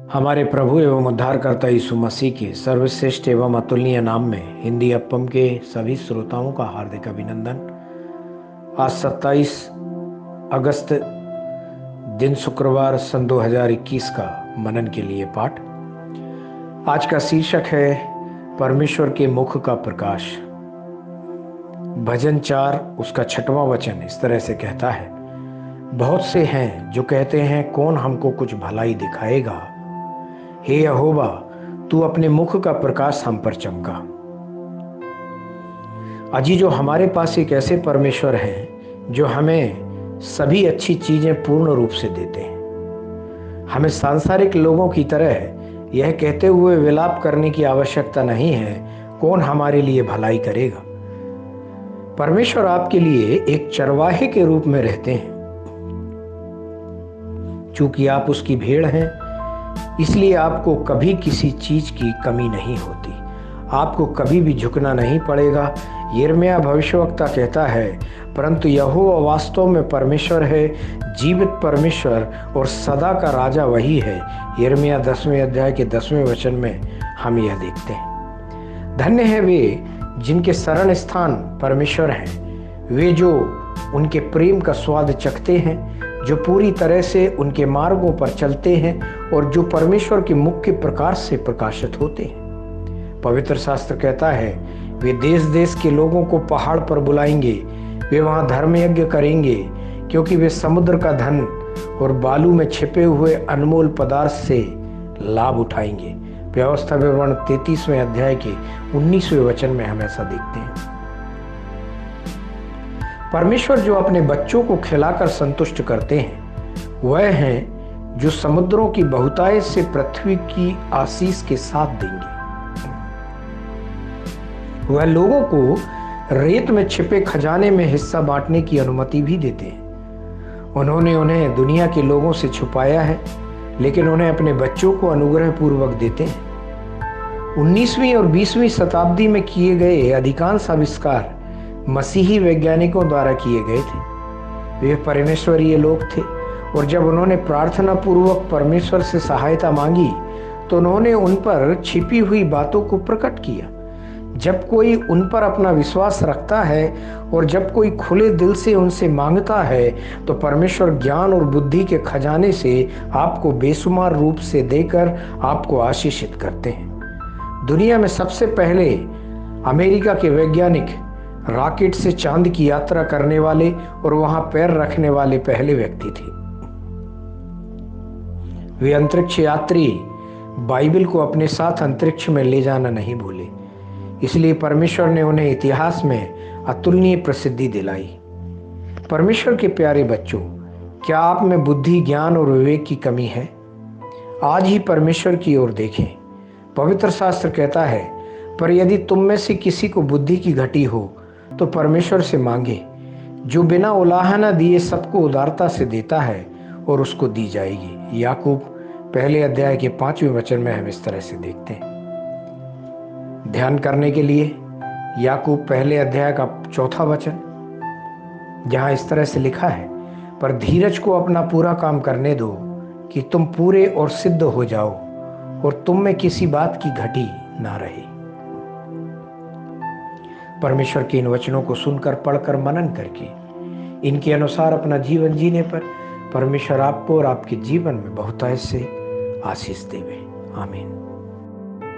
हमारे प्रभु एवं उद्धारकर्ता यीशु मसीह के सर्वश्रेष्ठ एवं अतुलनीय नाम में हिंदी अपम के सभी श्रोताओं का हार्दिक अभिनंदन। आज 27 अगस्त दिन शुक्रवार सन 2021 का मनन के लिए पाठ। आज का शीर्षक है परमेश्वर के मुख का प्रकाश। भजन 4 उसका 6वां वचन इस तरह से कहता है, बहुत से हैं जो कहते हैं कौन हमको कुछ भलाई दिखाएगा। हे यहोवा, तू अपने मुख का प्रकाश हम पर चमका। अजीजों, हमारे पास एक ऐसे परमेश्वर हैं जो हमें सभी अच्छी चीजें पूर्ण रूप से देते हैं। हमें सांसारिक लोगों की तरह यह कहते हुए विलाप करने की आवश्यकता नहीं है कौन हमारे लिए भलाई करेगा। परमेश्वर आपके लिए एक चरवाहे के रूप में रहते हैं। चूंकि आप उसकी भेड़ हैं, इसलिए आपको कभी किसी चीज की कमी नहीं होती। आपको कभी भी झुकना नहीं पड़ेगा। यिर्मयाह भविष्यवक्ता कहता है, परंतु यहोवा वास्तव में परमेश्वर है, जीवित परमेश्वर और सदा का राजा वही है। यिर्मयाह 10वें अध्याय के 10वें वचन में हम यह देखते हैं। धन्य है वे जिनके शरण स्थान परमेश्वर हैं, वे जो उनके प्रेम का स्वाद चखते हैं, जो पूरी तरह से उनके मार्गों पर चलते हैं और जो परमेश्वर के मुख के प्रकाश से प्रकाशित होते हैं। पवित्र शास्त्र कहता है, वे देश देश के लोगों को पहाड़ पर बुलाएंगे, वे वहां धर्म यज्ञ करेंगे, क्योंकि वे समुद्र का धन और बालू में छिपे हुए अनमोल पदार्थ से लाभ उठाएंगे। व्यवस्था विवरण 33वें अध्याय के 19वें वचन में हम ऐसा देखते हैं। परमेश्वर जो अपने बच्चों को खिलाकर संतुष्ट करते हैं, वह हैं जो समुद्रों की बहुतायत से पृथ्वी की आशीष के साथ देंगे। वह लोगों को रेत में छिपे खजाने में हिस्सा बांटने की अनुमति भी देते हैं। उन्होंने उन्हें दुनिया के लोगों से छुपाया है, लेकिन उन्हें अपने बच्चों को अनुग्रह पूर्वक देते हैं। 19वीं और 20वीं शताब्दी में किए गए अधिकांश आविष्कार मसीही वैज्ञानिकों द्वारा किए गए थे। वे परमेश्वरीय लोग थे और जब उन्होंने प्रार्थना पूर्वक परमेश्वर से सहायता मांगी तो उन्होंने उन पर छिपी हुई बातों को प्रकट किया। जब कोई उन पर अपना विश्वास रखता है और जब कोई खुले दिल से उनसे मांगता है तो परमेश्वर ज्ञान और बुद्धि के खजाने से आपको बेशुमार रूप से देकर आपको आशीषित करते हैं। दुनिया में सबसे पहले अमेरिका के वैज्ञानिक रॉकेट से चांद की यात्रा करने वाले और वहां पैर रखने वाले पहले व्यक्ति थे। वे अंतरिक्ष यात्री बाइबल को अपने साथ अंतरिक्ष में ले जाना नहीं भूले, इसलिए परमेश्वर ने उन्हें इतिहास में अतुलनीय प्रसिद्धि दिलाई। परमेश्वर के प्यारे बच्चों, क्या आप में बुद्धि, ज्ञान और विवेक की कमी है? आज ही परमेश्वर की ओर देखें। पवित्र शास्त्र कहता है, पर यदि तुम में से किसी को बुद्धि की घटी हो तो परमेश्वर से मांगे, जो बिना उलाहना दिए सबको उदारता से देता है और उसको दी जाएगी। याकूब पहले अध्याय के 5वें वचन में हम इस तरह से देखते हैं। ध्यान करने के लिए याकूब पहले अध्याय का 4था वचन, जहां इस तरह से लिखा है, पर धीरज को अपना पूरा काम करने दो कि तुम पूरे और सिद्ध हो जाओ और तुम में किसी बात की घटी ना रहे। परमेश्वर के इन वचनों को सुनकर, पढ़कर, मनन करके इनके अनुसार अपना जीवन जीने पर परमेश्वर आपको और आपके जीवन में बहुतायत से आशीष देवे। आमीन।